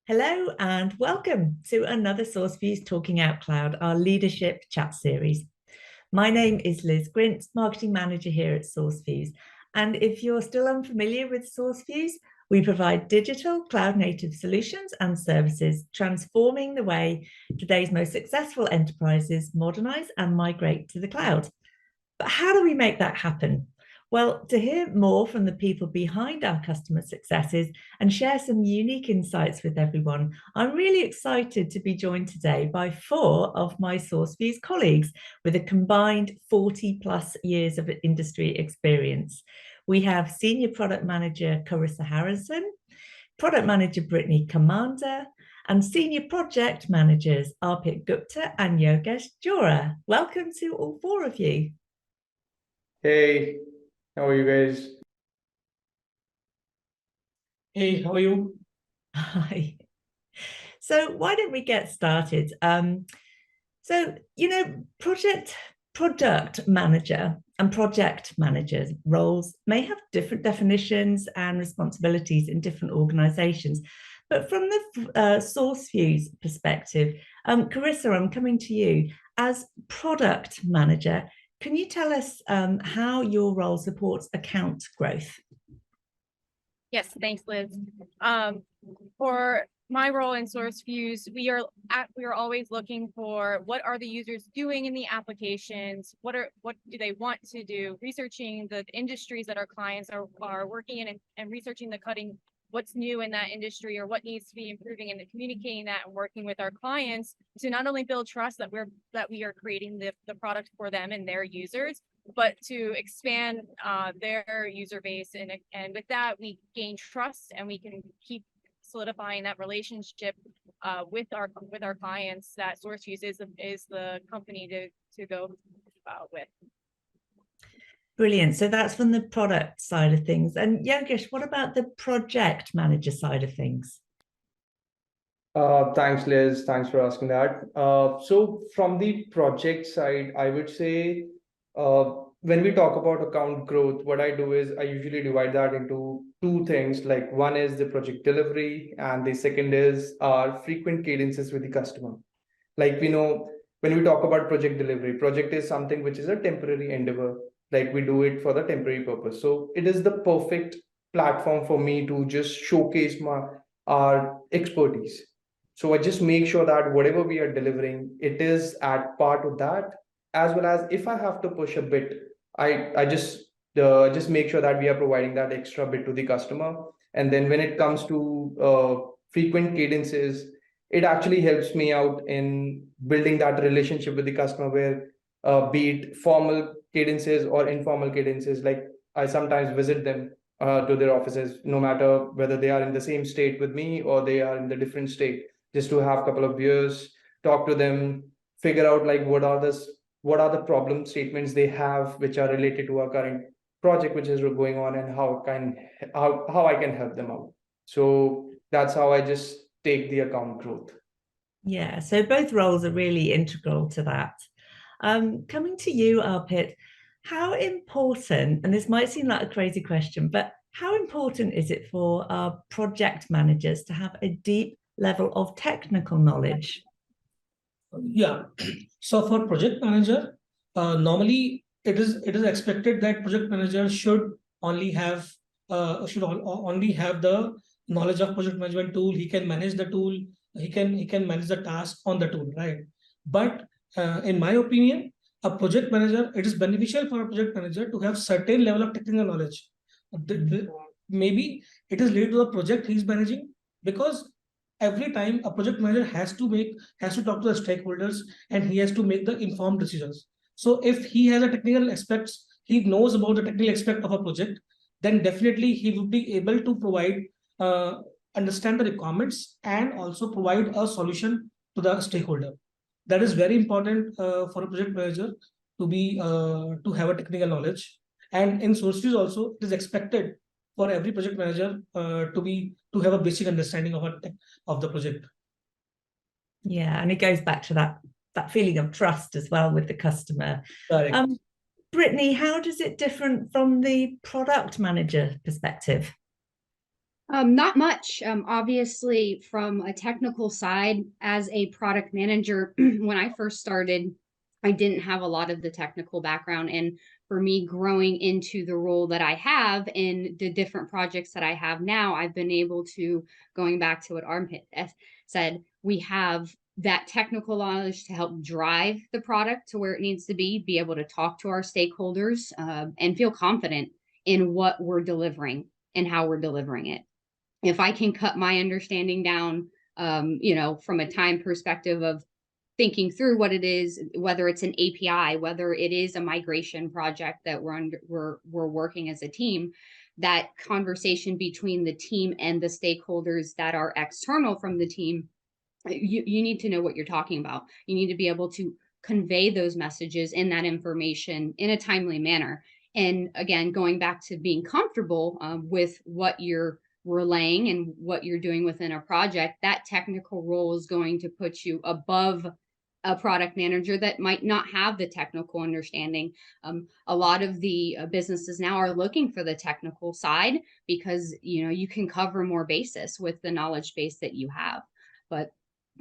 Hello and welcome to another SourceFuse's Talking Out Cloud, our leadership chat series, our leadership chat series. My name is Liz Grint, Marketing Manager here at SourceFuse. And if you're still unfamiliar with SourceFuse, we provide digital cloud-native solutions and services, transforming the way today's most successful enterprises modernize and migrate to the cloud. But how do we make that happen? Well, to hear more from the people behind our customer successes and share some unique insights with everyone, I'm really excited to be joined today by four of my SourceFuse colleagues with a combined 40 plus years of industry experience. We have Senior Product Manager Carissa Harrison, Product Manager Britney Commander, and Senior Project Managers Arpit Gupta and Yogesh Jora. Welcome to all four of you. Hey, how are you guys? Hey, how are you? Hi. So why don't we get started? Product manager and project managers roles may have different definitions and responsibilities in different organizations. But from the SourceFuse perspective, Carissa, I'm coming to you. As product manager, can you tell us how your role supports account growth? Yes, thanks, Liz. For my role in SourceFuse, we are always looking for what are the users doing in the applications, what do they want to do, researching the industries that our clients are working in and researching what's new in that industry or what needs to be improving, and communicating that and working with our clients to not only build trust that we are creating the product for them and their users, but to expand their user base, and with that we gain trust and we can keep solidifying that relationship with our clients, that SourceFuse is the company to go with. Brilliant. So that's from the product side of things. And Yogesh, what about the project manager side of things? Thanks, Liz. Thanks for asking that. So from the project side, I would say when we talk about account growth, what I do is I usually divide that into two things. Like one is the project delivery, and the second is our frequent cadences with the customer. Like we know when we talk about project delivery, project is something which is a temporary endeavor. Like we do it for the temporary purpose. So it is the perfect platform for me to just showcase our expertise. So I just make sure that whatever we are delivering, it is at part of that, as well as if I have to push a bit, I just make sure that we are providing that extra bit to the customer. And then when it comes to frequent cadences, it actually helps me out in building that relationship with the customer where be it formal cadences or informal cadences. Like I sometimes visit them to their offices, no matter whether they are in the same state with me or they are in the different state, just to have a couple of beers, talk to them, figure out like what are the problem statements they have which are related to our current project which is going on, and how I can help them out. So that's how I just take the account growth. Yeah, so both roles are really integral to that. Coming to you, Arpit, how important, and this might seem like a crazy question, but how important is it for our project managers to have a deep level of technical knowledge? Yeah, so for project manager, normally it is expected that project manager should only have the knowledge of project management tool. He can manage the tool. He can manage the task on the tool, right? But in my opinion, a project manager, it is beneficial for a project manager to have certain level of technical knowledge. Maybe it is related to the project he's managing, because every time a project manager has to talk to the stakeholders and he has to make the informed decisions. So if he has a technical aspects, he knows about the technical aspect of a project, then definitely he would be able to provide understand the requirements and also provide a solution to the stakeholder. That is very important for a project manager to have a technical knowledge. And in SourceFuse also, it is expected for every project manager to have a basic understanding of the project. Yeah, and it goes back to that feeling of trust as well with the customer. Britney, how does it differ from the product manager perspective? Not much. Obviously, from a technical side, as a product manager, when I first started, I didn't have a lot of the technical background. And for me, growing into the role that I have in the different projects that I have now, I've been able to, going back to what Arpit said, we have that technical knowledge to help drive the product to where it needs to be able to talk to our stakeholders, and feel confident in what we're delivering and how we're delivering it. If I can cut my understanding down, from a time perspective of thinking through what it is, whether it's an API, whether it is a migration project that we're working as a team, that conversation between the team and the stakeholders that are external from the team, you need to know what you're talking about. You need to be able to convey those messages and that information in a timely manner. And again, going back to being comfortable with what you're relaying and what you're doing within a project, that technical role is going to put you above a product manager that might not have the technical understanding. A lot of the businesses now are looking for the technical side because you can cover more basis with the knowledge base that you have. But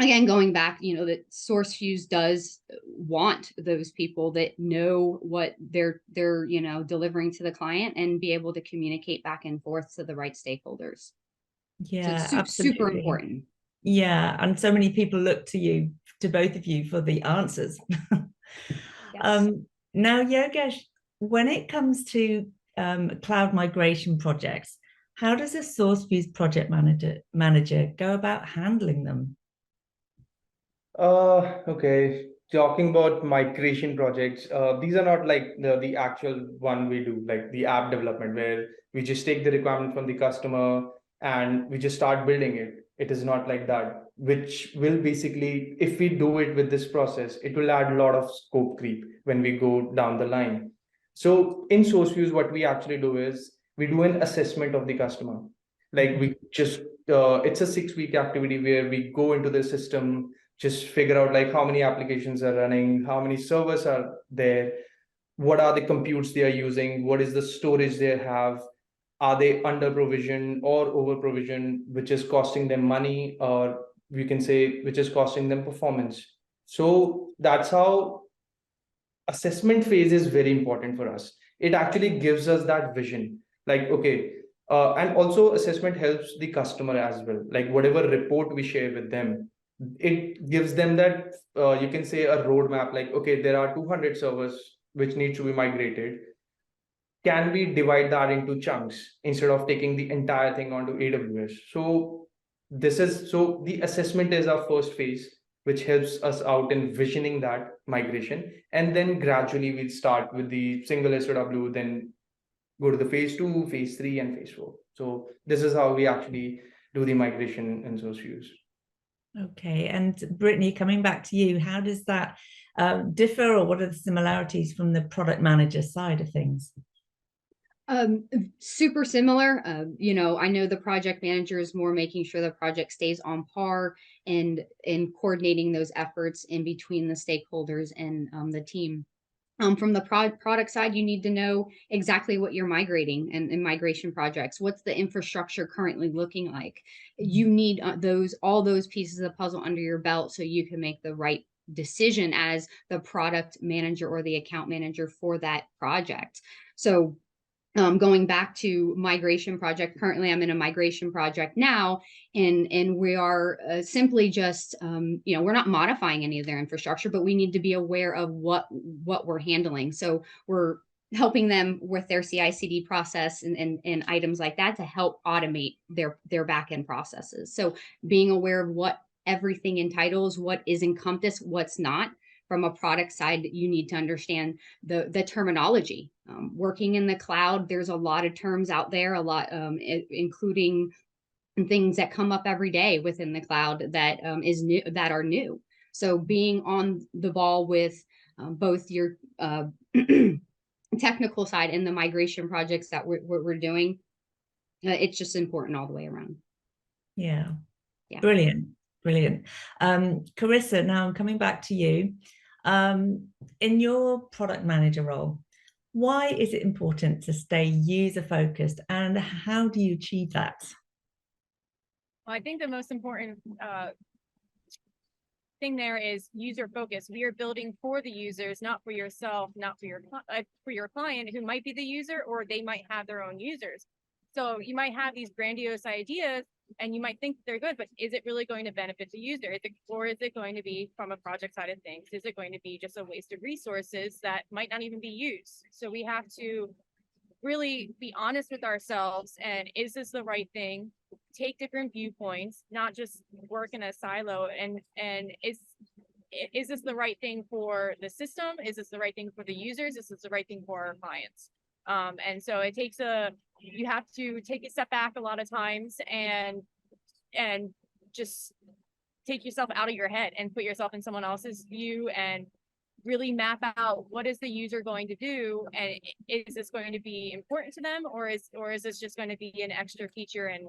again, going back, that SourceFuse does want those people that know what they're delivering to the client and be able to communicate back and forth to the right stakeholders. Yeah, so it's super important. Yeah, and so many people look to both of you for the answers. Yes. Now, Yogesh, when it comes to cloud migration projects, how does a SourceFuse project manager go about handling them? Okay. Talking about migration projects, these are not like the actual one we do, like the app development, where we just take the requirement from the customer and we just start building it. It is not like that, which will basically, if we do it with this process, it will add a lot of scope creep when we go down the line. So in SourceFuse, what we actually do is we do an assessment of the customer. Like we just, it's a 6-week activity where we go into the system, just figure out like how many applications are running, how many servers are there, what are the computes they are using, what is the storage they have, are they under provision or over provision, which is costing them money, or we can say which is costing them performance. So that's how assessment phase is very important for us. It actually gives us that vision, like, okay, and also assessment helps the customer as well. Like whatever report we share with them, it gives them that, you can say a roadmap, like, okay, there are 200 servers which need to be migrated. Can we divide that into chunks instead of taking the entire thing onto AWS? So the assessment is our first phase, which helps us out in visioning that migration. And then gradually we'll start with the single SOW, then go to the phase 2, phase 3, and phase 4. So this is how we actually do the migration in SourceFuse. Okay, and Britney, coming back to you, how does that differ, or what are the similarities from the product manager side of things? Super similar. I know the project manager is more making sure the project stays on par and coordinating those efforts in between the stakeholders and the team. From the product side, you need to know exactly what you're migrating and in migration projects. What's the infrastructure currently looking like? You need all those pieces of the puzzle under your belt so you can make the right decision as the product manager or the account manager for that project. So going back to migration project, currently I'm in a migration project now, and we are simply just, we're not modifying any of their infrastructure, but we need to be aware of what we're handling. So we're helping them with their CI/CD process and items like that to help automate their backend processes. So being aware of what everything entitles, what is encompassed, what's not. From a product side, you need to understand the terminology. Working in the cloud, there's a lot of terms out there, including things that come up every day within the cloud that are new. So being on the ball with both your technical side and the migration projects that we're doing, it's just important all the way around. Yeah. Brilliant. Carissa, now I'm coming back to you. In your product manager role, why is it important to stay user focused, and how do you achieve that? I think the most important thing there is user focus. We are building for the users, not for yourself, not for your client who might be the user, or they might have their own users. So you might have these grandiose ideas and you might think they're good, but is it really going to benefit the user? Or is it going to be, from a project side of things, is it going to be just a waste of resources that might not even be used? So we have to really be honest with ourselves, and is this the right thing? Take different viewpoints, not just work in a silo, and is this the right thing for the system? Is this the right thing for the users? Is this the right thing for our clients? And so it takes you have to take a step back a lot of times and just take yourself out of your head and put yourself in someone else's view and really map out what is the user going to do, and is this going to be important to them, or is this just going to be an extra feature, and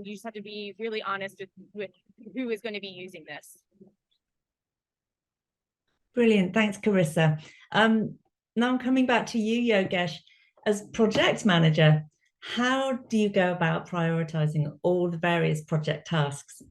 you just have to be really honest with who is going to be using this. Brilliant. Thanks, Carissa. Now I'm coming back to you, Yogesh. As project manager, how do you go about prioritizing all the various project tasks?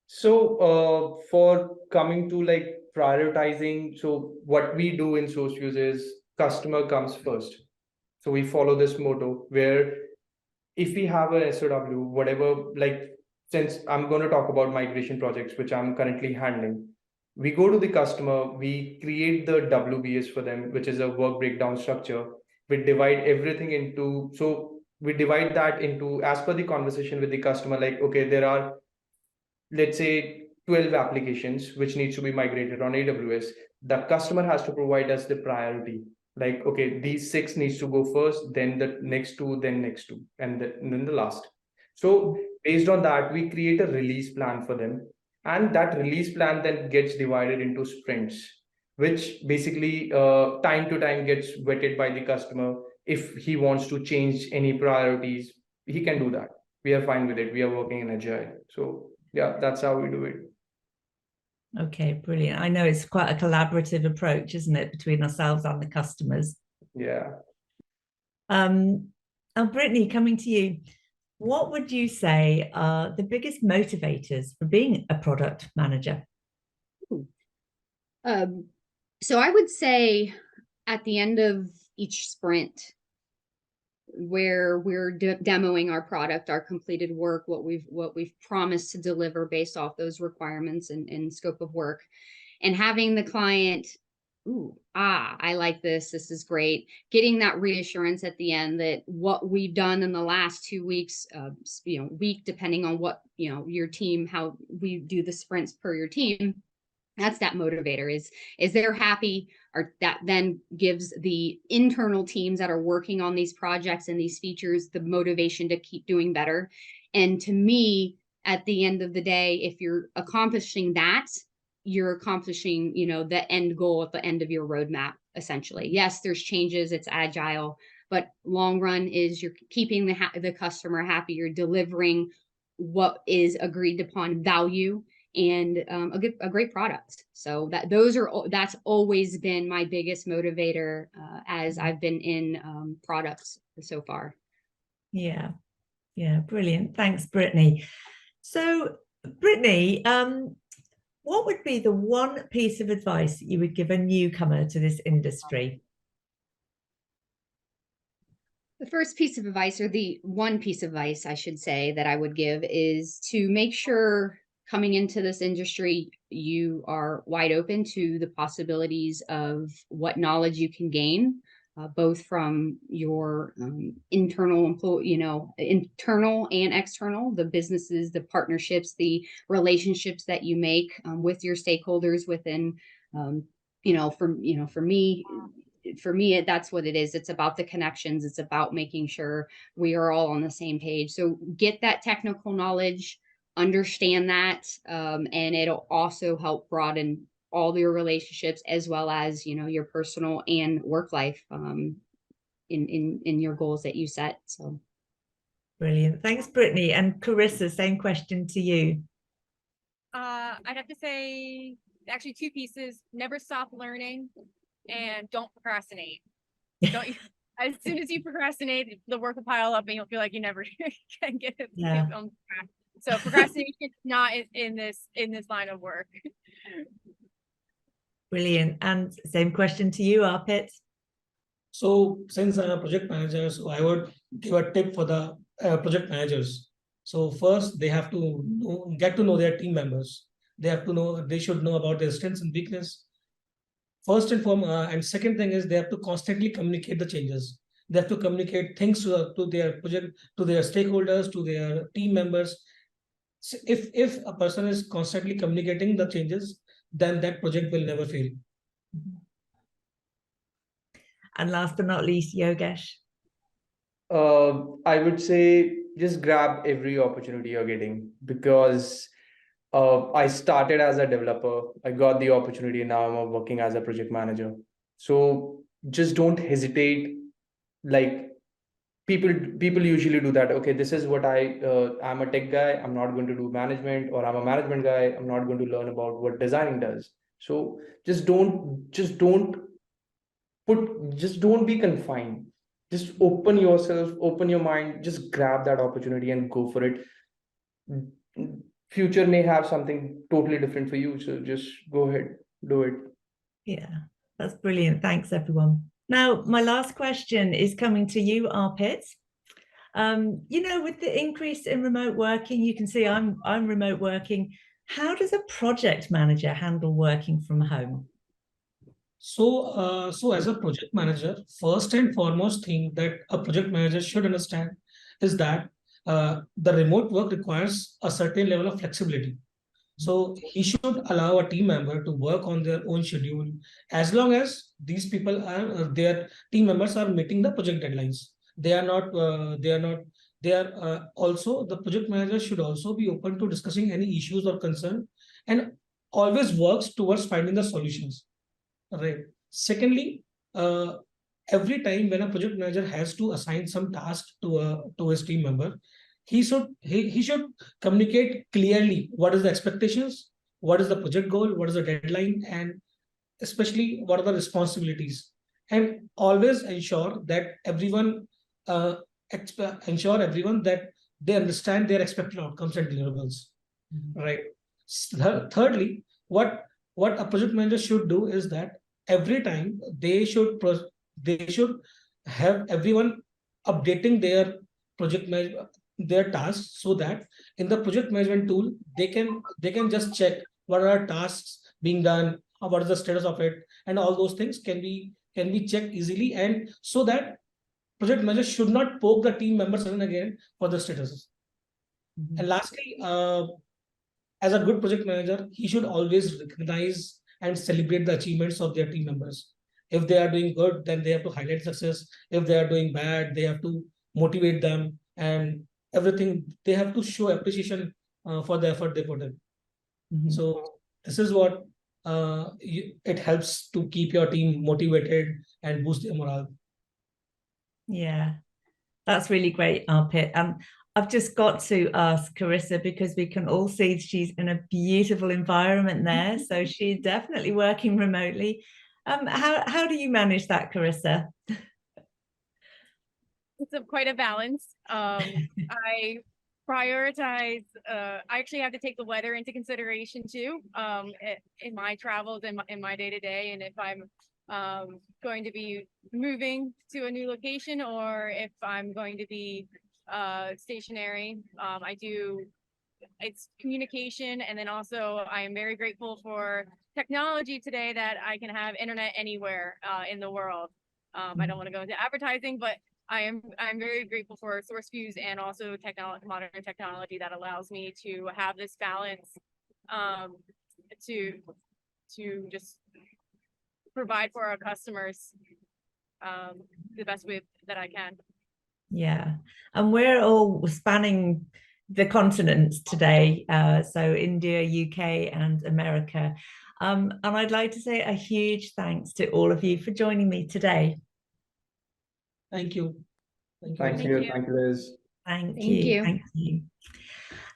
So for coming to like prioritizing, so what we do in SourceFuse is customer comes first. So we follow this motto where if we have a SOW, whatever, like since I'm going to talk about migration projects, which I'm currently handling, we go to the customer, we create the WBS for them, which is a work breakdown structure. We divide everything into, so we divide that into, as per the conversation with the customer, like, okay, there are, let's say 12 applications which needs to be migrated on AWS. The customer has to provide us the priority. Like, okay, these 6 needs to go first, then the next 2, then next 2, and then the last. So based on that, we create a release plan for them. And that release plan then gets divided into sprints, which basically time to time gets vetted by the customer. If he wants to change any priorities, he can do that. We are fine with it. We are working in Agile. So yeah, that's how we do it. Okay, brilliant. I know it's quite a collaborative approach, isn't it, between ourselves and the customers? Yeah. And Britney, coming to you, what would you say are the biggest motivators for being a product manager? So I would say at the end of each sprint, where we're demoing our product, our completed work, what we've promised to deliver based off those requirements and scope of work, and having the client, I like this is great, getting that reassurance at the end that what we've done in the last 2 weeks, week, depending on what, your team, how we do the sprints per your team, that's that motivator, is they're happy, or that then gives the internal teams that are working on these projects and these features the motivation to keep doing better. And to me, at the end of the day, if you're accomplishing that, you're accomplishing, the end goal at the end of your roadmap, essentially. Yes, there's changes, it's agile, but long run is you're keeping the customer happy, you're delivering what is agreed upon value, and a great product. So that's always been my biggest motivator as I've been in products so far. Yeah, brilliant. Thanks, Britney. So, Britney, what would be the one piece of advice that you would give a newcomer to this industry? The first piece of advice, or the one piece of advice I should say that I would give, is to make sure coming into this industry, you are wide open to the possibilities of what knowledge you can gain, both from your internal employee, internal and external, the businesses, the partnerships, the relationships that you make with your stakeholders within, for me, that's what it is. It's about the connections. It's about making sure we are all on the same page. So get that technical knowledge, understand that, and it'll also help broaden all your relationships, as well as your personal and work life in your goals that you set. So Brilliant. Thanks, Britney. And Carissa, same question to you. I'd have to say actually 2 pieces: never stop learning, and don't procrastinate. as soon as you procrastinate, the work will pile up and you'll feel like you never can get it on track. So procrastination is not in this line of work. Brilliant. And same question to you, Arpit. So since I'm a project manager, so I would give a tip for the project managers. So first, they have to get to know their team members. They should know about their strengths and weakness. First and foremost, and second thing is they have to constantly communicate the changes. They have to communicate things to their project, to their stakeholders, to their team members. So if a person is constantly communicating the changes, then that project will never fail. And last but not least, Yogesh. I would say just grab every opportunity you're getting, because I started as a developer. I got the opportunity. Now I'm working as a project manager. So just don't hesitate. Like people usually do that. Okay, this is what I'm a tech guy. I'm not going to do management, or I'm a management guy. I'm not going to learn about what designing does. So just don't be confined. Just open yourself, open your mind, just grab that opportunity and go for it. Future may have something totally different for you. So just go ahead, do it. Yeah, that's brilliant. Thanks, everyone. Now, my last question is coming to you, Arpit. With the increase in remote working, you can see I'm remote working. How does a project manager handle working from home? So as a project manager, first and foremost thing that a project manager should understand is that the remote work requires a certain level of flexibility. So he should allow a team member to work on their own schedule, as long as these people their team members are meeting the project deadlines. Also, the project manager should also be open to discussing any issues or concern, and always works towards finding the solutions. Right. Secondly, every time when a project manager has to assign some task to his team member, he should communicate clearly what is the expectations, what is the project goal, what is the deadline, and especially what are the responsibilities, and always ensure that everyone that they understand their expected outcomes and deliverables. Right. Thirdly, what a project manager should do is that every time they should have everyone updating their their tasks, so that in the project management tool they can just check what are tasks being done, what is the status of it, and all those things can be checked easily, and so that project manager should not poke the team members again and again for the statuses. And lastly, as a good project manager, he should always recognize and celebrate the achievements of their team members. If they are doing good, then they have to highlight success. If they are doing bad, they have to motivate them, and everything. They have to show appreciation for the effort they put in. So this is what it helps to keep your team motivated and boost their morale. Yeah, that's really great, Arpit. I've just got to ask Carissa, because we can all see she's in a beautiful environment there. So she's definitely working remotely. How do you manage that, Carissa? It's quite a balance. I prioritize, I actually have to take the weather into consideration too, in my travels, in my day-to-day, and if I'm going to be moving to a new location, or if I'm going to be stationary. It's communication, and then also I am very grateful for technology today, that I can have internet anywhere in the world. I don't want to go into advertising, but I'm very grateful for SourceFuse, and also modern technology that allows me to have this balance, to just provide for our customers the best way that I can. Yeah, and we're all spanning the continents today, so India, UK, and America. And I'd like to say a huge thanks to all of you for joining me today. Thank you. Thank you, Liz. Thank you.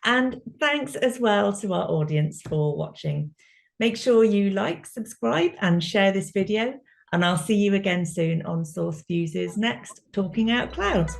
And thanks as well to our audience for watching. Make sure you like, subscribe, and share this video. And I'll see you again soon on SourceFuse's next Talking Out Cloud.